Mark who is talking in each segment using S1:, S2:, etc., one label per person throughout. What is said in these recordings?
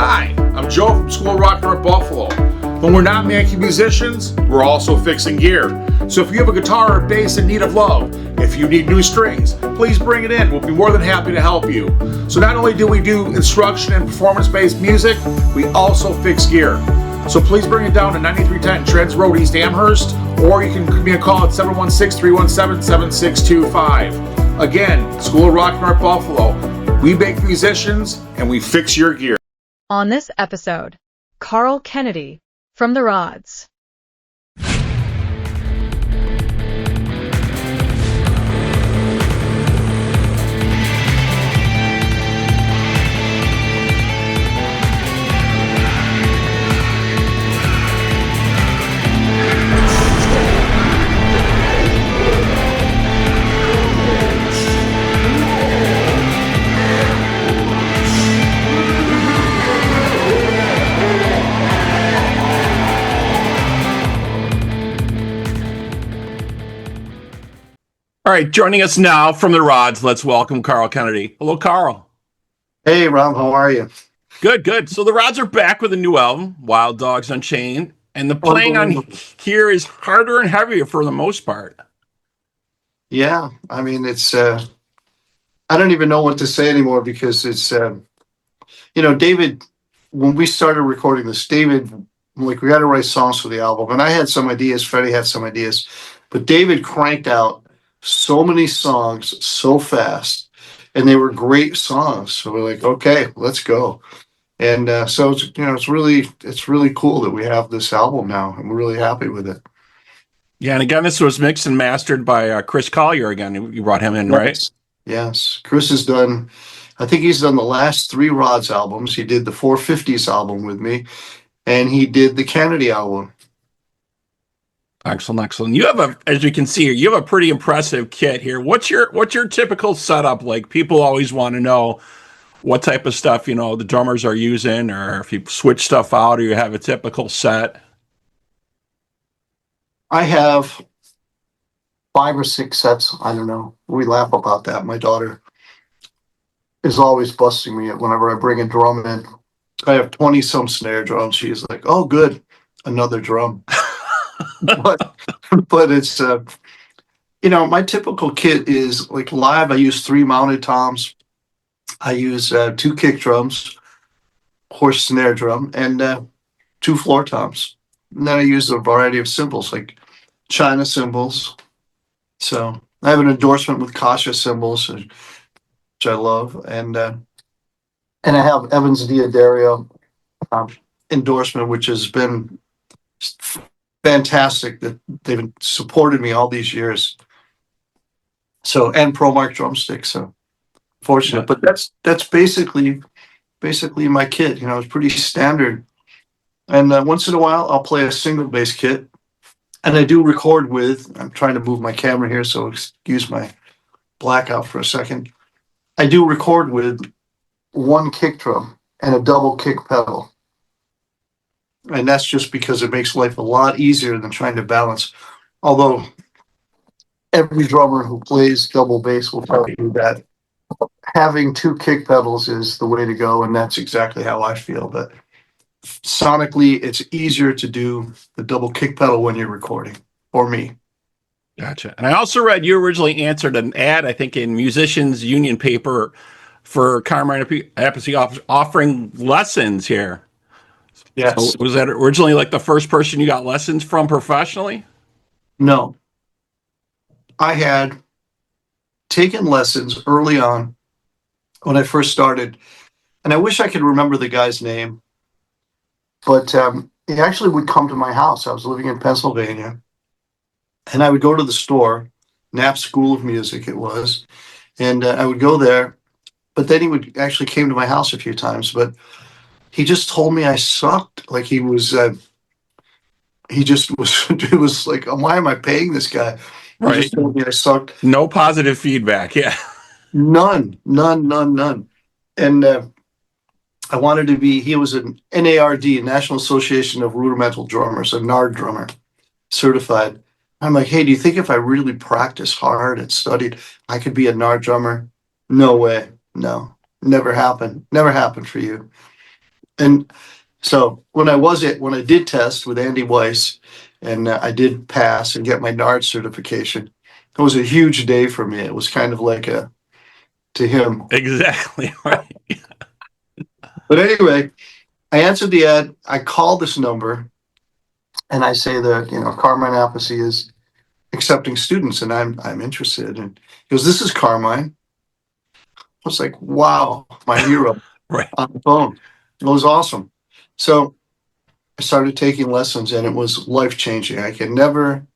S1: Hi, I'm Joe from School of Rock North Buffalo. When we're not making musicians, we're also fixing gear. So if you have a guitar or bass in need of love, if you need new strings, please bring it in. We'll be more than happy to help you. So not only do we do instruction and performance-based music, we also fix gear. So please bring it down to 9310 Trends Road, East Amherst, or you can give me a call at 716-317-7625. Again, School of Rock North Buffalo. We make musicians and we fix your gear.
S2: On this episode, Carl Canedy from the Rods.
S3: All right, joining us now from the Rods, let's welcome Carl Canedy. Hello, Carl.
S4: Hey, Rob, how are you?
S3: Good, good. So the Rods are back with a new album, Wild Dogs Unchained, and the playing on here is harder and heavier for the most part.
S4: Yeah, I mean, it's, I don't even know what to say anymore because it's, David, when we started recording this, David, we had to write songs for the album, and I had some ideas, Freddie had some ideas, but David cranked out so many songs so fast, and they were great songs. So we're like, okay, let's go. And so it's really cool that we have this album now, and we're really happy with it.
S3: Yeah, and again, this was mixed and mastered by Chris Collier. Again, you brought him in,
S4: Yes.
S3: right?
S4: Yes, Chris has done. I think he's done the last 3 Rods albums. He did the 450s album with me, and he did the Canedy album.
S3: Excellent, excellent. You have as you can see here, you have a pretty impressive kit here. What's your typical setup like? People always want to know what type of stuff, the drummers are using, or if you switch stuff out, or you have a typical set.
S4: I have 5 or 6 sets. I don't know. We laugh about that. My daughter is always busting me whenever I bring a drum in. I have 20 some snare drums. She's like, "Oh, good, another drum." but it's my typical kit is like live. I use 3 mounted toms. I use 2 kick drums, horse snare drum, and 2 floor toms. And then I use a variety of cymbals like China cymbals. So I have an endorsement with Kasha cymbals, which I love, and I have Evans Diodario endorsement, which has been fantastic that they've supported me all these years. So, and ProMark drumsticks. So fortunate, but that's basically my kit. It's pretty standard. And once in a while, I'll play a single bass kit, and I do record with. I'm trying to move my camera here, so excuse my blackout for a second. I do record with 1 kick drum and a double kick pedal. And that's just because it makes life a lot easier than trying to balance. Although every drummer who plays double bass will tell you that having 2 kick pedals is the way to go, and that's exactly how I feel. But sonically, it's easier to do the double kick pedal when you're recording, for me.
S3: Gotcha. And I also read you originally answered an ad, I think, in Musicians Union paper for Carmine Appice offering lessons here.
S4: Yes.
S3: So was that originally like the first person you got lessons from professionally?
S4: No. I had taken lessons early on when I first started, and I wish I could remember the guy's name, but he actually would come to my house. I was living in Pennsylvania, and I would go to the store, Knapp School of Music it was, and I would go there, but then he would actually came to my house a few times, but he just told me I sucked. Like he just was, it was like, why am I paying this guy? He
S3: Right.
S4: just told me I sucked.
S3: No positive feedback. Yeah.
S4: None. And I wanted to be, he was an NARD, National Association of Rudimental Drummers, a NARD drummer, certified. I'm like, hey, do you think if I really practiced hard and studied, I could be a NARD drummer? No way. No, never happened. Never happened for you. And so when I did test with Andy Weiss, and I did pass and get my NARD certification, it was a huge day for me. It was kind of like to him.
S3: Exactly right.
S4: But anyway, I answered the ad. I called this number, and I say that Carmine Appice is accepting students, and I'm interested. And he goes, "This is Carmine." I was like, "Wow, my hero."
S3: Right.
S4: On the phone. It was awesome. So I started taking lessons, and it was life changing. I can never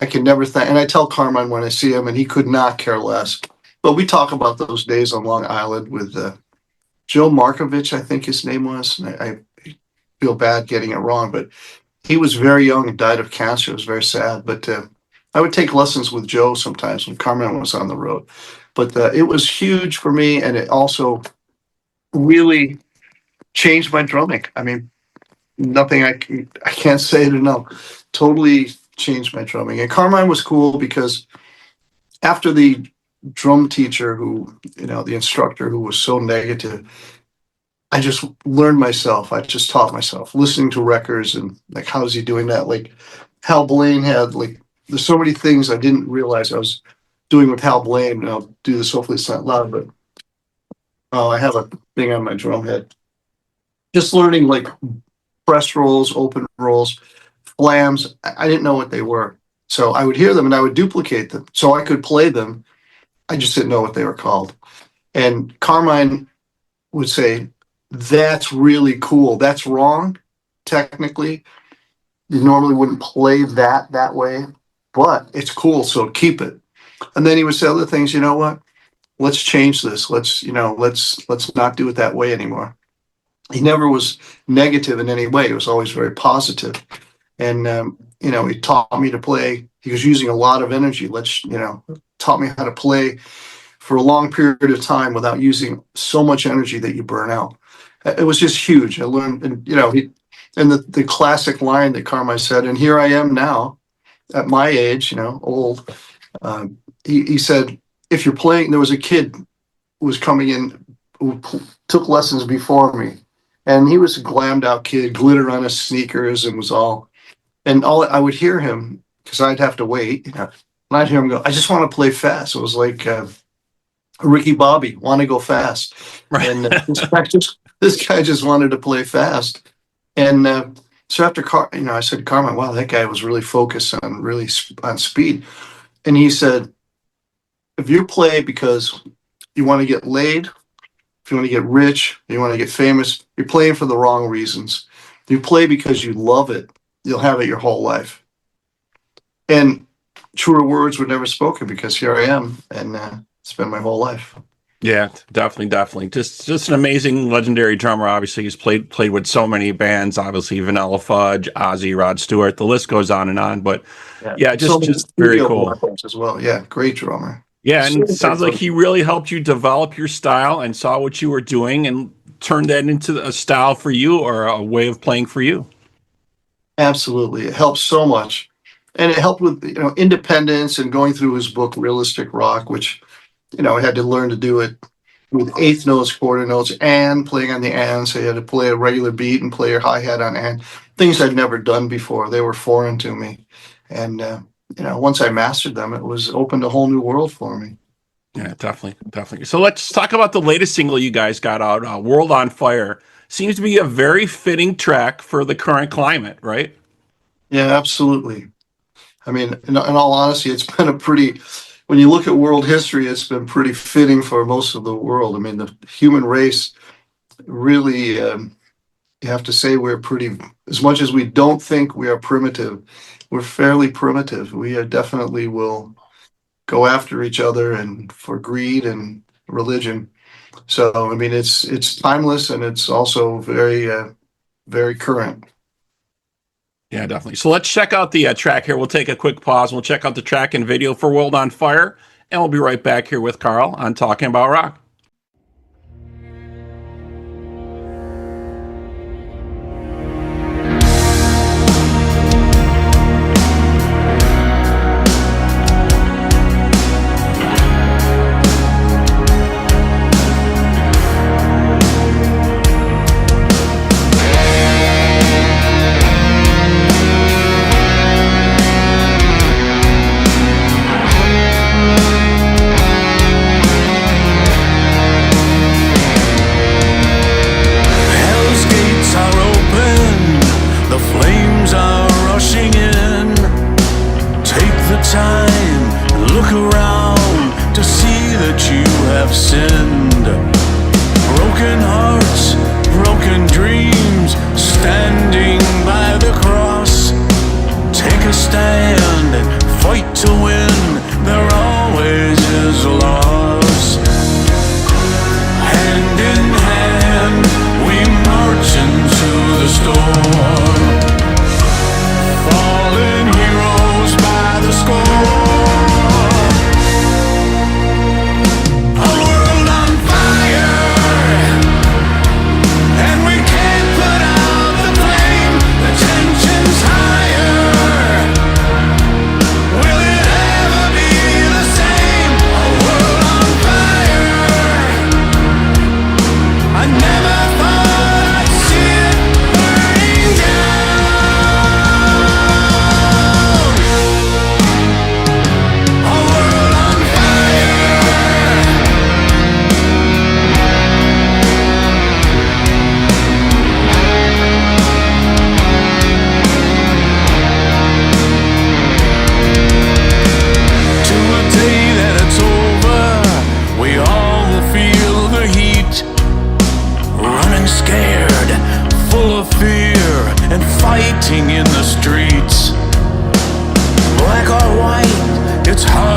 S4: thank. And I tell Carmine when I see him, and he could not care less. But we talk about those days on Long Island with Joe Markovich, I think his name was. And I feel bad getting it wrong, but he was very young and died of cancer. It was very sad. But I would take lessons with Joe sometimes when Carmine was on the road. But it was huge for me, and it also really changed my drumming. I mean, nothing I can't say it enough. Totally changed my drumming. And Carmine was cool because after the drum teacher the instructor who was so negative, I just learned myself. I just taught myself listening to records and like, how is he doing that? Like Hal Blaine had there's so many things I didn't realize I was doing with Hal Blaine. And I'll do this, hopefully it's not loud, but I have a thing on my drum head. Just learning like press rolls, open rolls, flams. I didn't know what they were. So I would hear them and I would duplicate them so I could play them. I just didn't know what they were called. And Carmine would say, "That's really cool. That's wrong. Technically, you normally wouldn't play that way, but it's cool. So keep it." And then he would say other things. You know what? Let's change this. Let's not do it that way anymore. He never was negative in any way. He was always very positive. And, he taught me to play. He was using a lot of energy. Taught me how to play for a long period of time without using so much energy that you burn out. It was just huge. I learned, and, the classic line that Carmine said, and here I am now at my age, old. He said, if you're playing, there was a kid who was coming in who took lessons before me. And he was a glammed out kid, glitter on his sneakers, and all I would hear him, because I'd have to wait, and I'd hear him go, "I just want to play fast." It was like Ricky Bobby, want to go fast.
S3: Right.
S4: And this guy just wanted to play fast. And so after I said, "Carmine, wow, that guy was really focused on speed." And he said, "If you play because you want to get laid, if you want to get rich, you want to get famous, you're playing for the wrong reasons. If you play because you love it, you'll have it your whole life." And truer words were never spoken, because here I am, and it's been my whole life.
S3: Yeah, definitely. Just an amazing, legendary drummer. Obviously, he's played with so many bands. Obviously, Vanilla Fudge, Ozzy, Rod Stewart. The list goes on and on. But just very cool
S4: as well. Yeah, great drummer.
S3: Yeah, and it sounds like he really helped you develop your style and saw what you were doing and turned that into a style for you, or a way of playing for you.
S4: Absolutely, it helped so much, and it helped with independence and going through his book Realistic Rock, which I had to learn to do it with eighth notes, quarter notes, and playing on the and. So you had to play a regular beat and play your hi-hat on and. Things I'd never done before. They were foreign to me. And, once I mastered them, it was opened a whole new world for me.
S3: Yeah, definitely. So let's talk about the latest single you guys got out, World on Fire. Seems to be a very fitting track for the current climate, right?
S4: Yeah, absolutely. I mean, in all honesty, it's been when you look at world history, it's been pretty fitting for most of the world. I mean, the human race really, you have to say we're as much as we don't think we are primitive, we're fairly primitive. We definitely will go after each other and for greed and religion. So, I mean, it's timeless, and it's also very, very current.
S3: Yeah, definitely. So let's check out the track here. We'll take a quick pause. We'll check out the track and video for World on Fire, and we'll be right back here with Carl on Talking About Rock.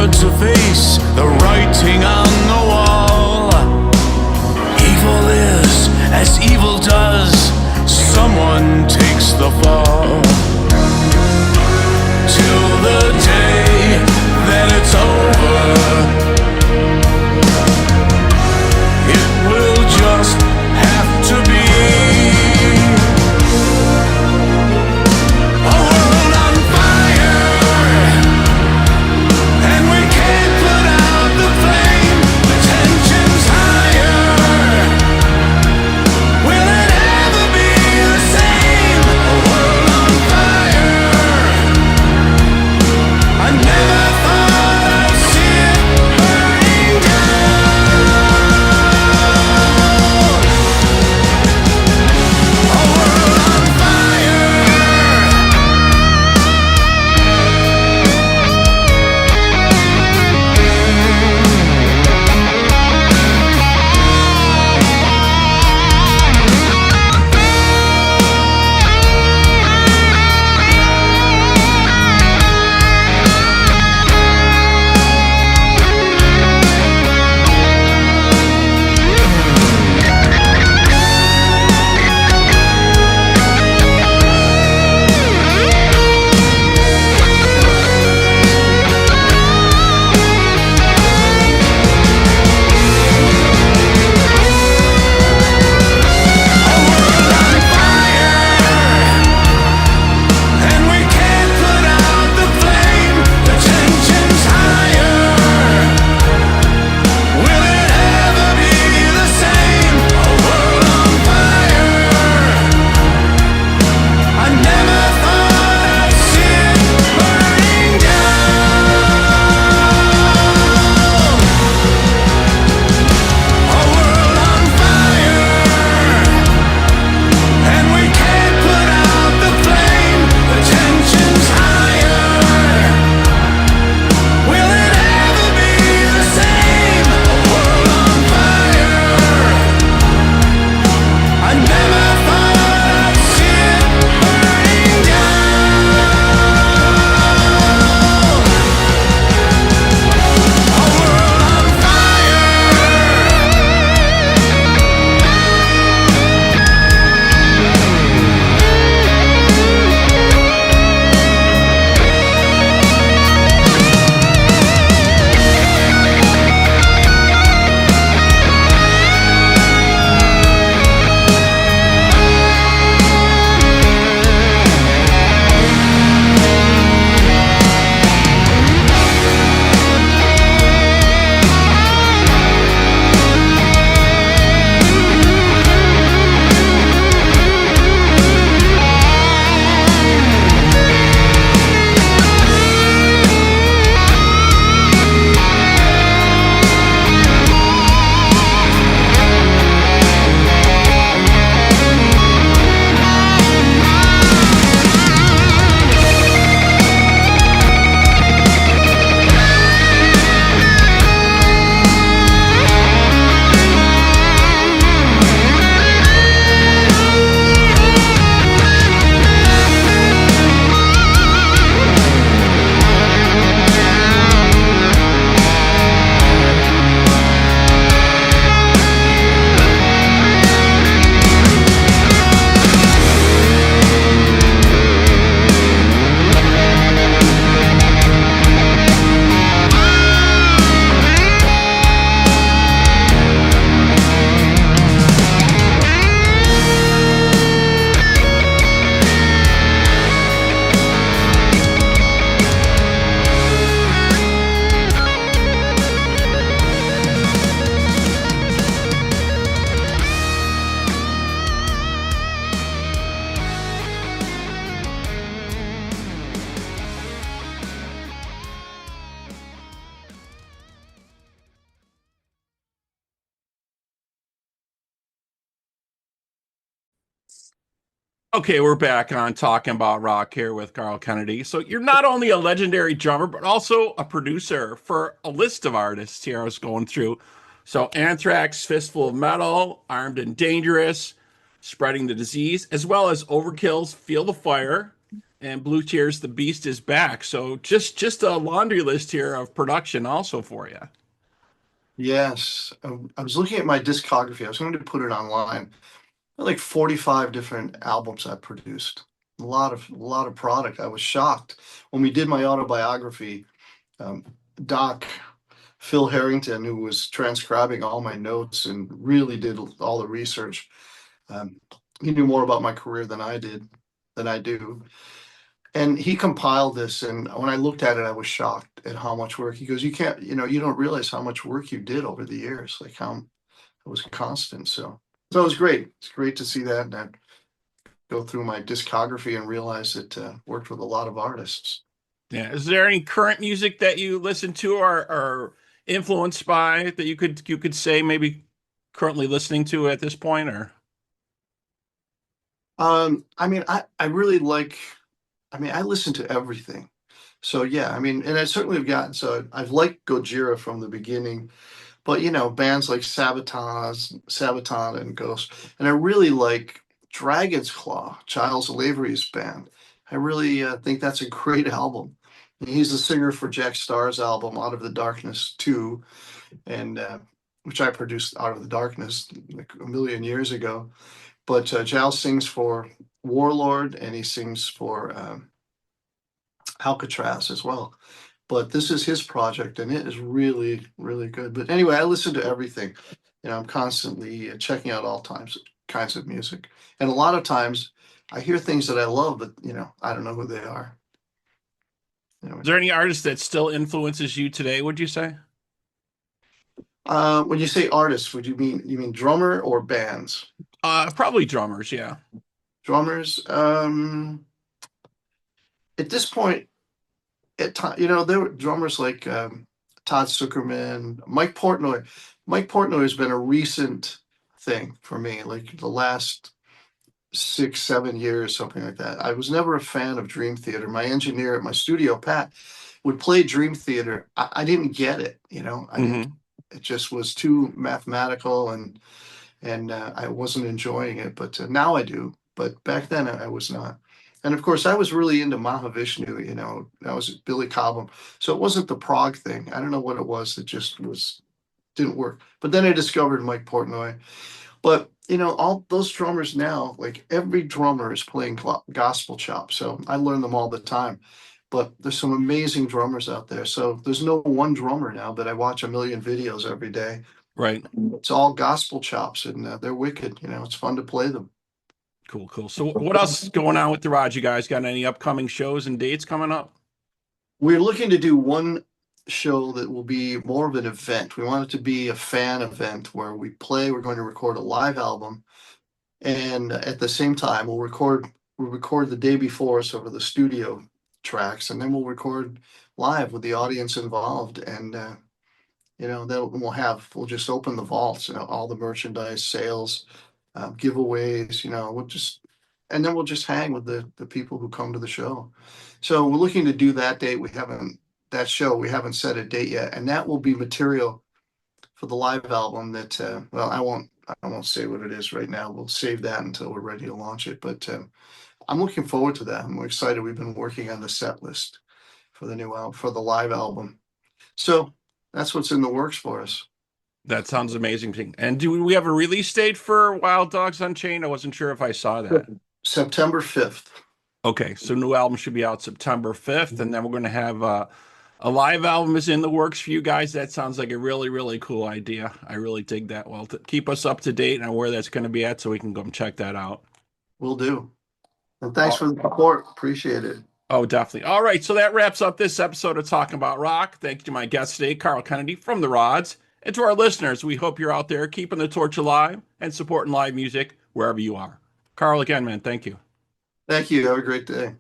S5: hard to face the writing on the wall. Evil is as evil does, someone takes the fall. Till the day that it's over, it will just have to be a world on fire, and we can't put out the flame. The tension's higher. Will it ever be the same? A world on fire. I never thought I'd see it burning down. A world on fire. And we can't put out the flame. The tension's higher. Will it ever be the same? A world on fire. I never thought I'd see it burning down. A world on fire. And we can't put out the flame. The tension's higher. Will it ever be the same? A world on fire. I never thought I'd see it burning down. A world on
S3: Okay, we're back on Talking About Rock here with Carl Canedy. So you're not only a legendary drummer, but also a producer for a list of artists here I was going through. So Anthrax, Fistful of Metal, Armed and Dangerous, Spreading the Disease, as well as Overkill's Feel the Fire, and Blue Tears, The Beast is Back. So just a laundry list here of production also for you.
S4: Yes, I was looking at my discography. I was going to put it online. Like 45 different albums I produced. A lot of product. I was shocked when we did my autobiography. Um, Doc Phil Harrington, who was transcribing all my notes and really did all the research. Um, he knew more about my career than I do. And he compiled this. And when I looked at it, I was shocked at how much work. He goes, you can't, you don't realize how much work you did over the years, like how it was constant. So it was great. It's great to see that and I go through my discography and realize that worked with a lot of artists.
S3: Yeah. Is there any current music that you listen to or influenced by that you could say maybe currently listening to at this point? Or
S4: I mean, I really like. I mean, I listen to everything. So yeah, I mean, and I certainly have gotten. So I've liked Gojira from the beginning, but bands like Sabaton, and Ghost, and I really like Dragon's Claw, Giles Lavery's band. I really think that's a great album. He's the singer for Jack Starr's album Out of the Darkness 2, and which I produced Out of the Darkness like a million years ago. But Giles sings for Warlord and he sings for Alcatraz as well. But this is his project and it is really, really good. But anyway, I listen to everything. I'm constantly checking out all kinds of music. And a lot of times I hear things that I love, but I don't know who they are.
S3: is there any artist that still influences you today, would you say?
S4: When you say artists, you mean drummer or bands?
S3: Probably drummers, yeah.
S4: Drummers. At this point, at time, there were drummers like Todd Zuckerman, Mike Portnoy. Mike Portnoy has been a recent thing for me, like the last 6, 7 years, something like that. I was never a fan of Dream Theater. My engineer at my studio, Pat, would play Dream Theater. I didn't get it, I didn't. It just was too mathematical and I wasn't enjoying it. But now I do. But back then I was not. And of course, I was really into Mahavishnu. That was Billy Cobham. So it wasn't the prog thing. I don't know what it was. It just didn't work. But then I discovered Mike Portnoy. But all those drummers now, like every drummer is playing gospel chops. So I learn them all the time. But there's some amazing drummers out there. So there's no one drummer now, but I watch a million videos every day.
S3: Right.
S4: It's all gospel chops and they're wicked. It's fun to play them.
S3: Cool. So what else is going on with the Rod? You guys got any upcoming shows and dates coming up?
S4: We're looking to do one show that will be more of an event. We want it to be a fan event where we play. We're going to record a live album. And at the same time, we'll record the day before, so for the studio tracks, and then we'll record live with the audience involved. And then we'll just open the vaults, all the merchandise sales, giveaways, and then we'll just hang with the people who come to the show. So we're looking to do that date. We haven't set a date yet, and that will be material for the live album that I won't say what it is right now. We'll save that until we're ready to launch it. But I'm looking forward to that. I'm excited. We've been working on the set list for the new album, for the live album. So that's what's in the works for us.
S3: That sounds amazing. And do we have a release date for Wild Dogs Unchained? I wasn't sure if I saw that.
S4: September 5th.
S3: Okay, so new album should be out September 5th, and then we're going to have a live album is in the works for you guys. That sounds like a really, really cool idea. I really dig that. Well, keep us up to date on where that's going to be at so we can go and check that out.
S4: Will do. And thanks for the support. Appreciate it.
S3: Oh, definitely. All right, so that wraps up this episode of Talking About Rock. Thank you to my guest today, Carl Canedy from The Rods. And to our listeners, we hope you're out there keeping the torch alive and supporting live music wherever you are. Carl, again, man, thank you.
S4: Thank you. Have a great day.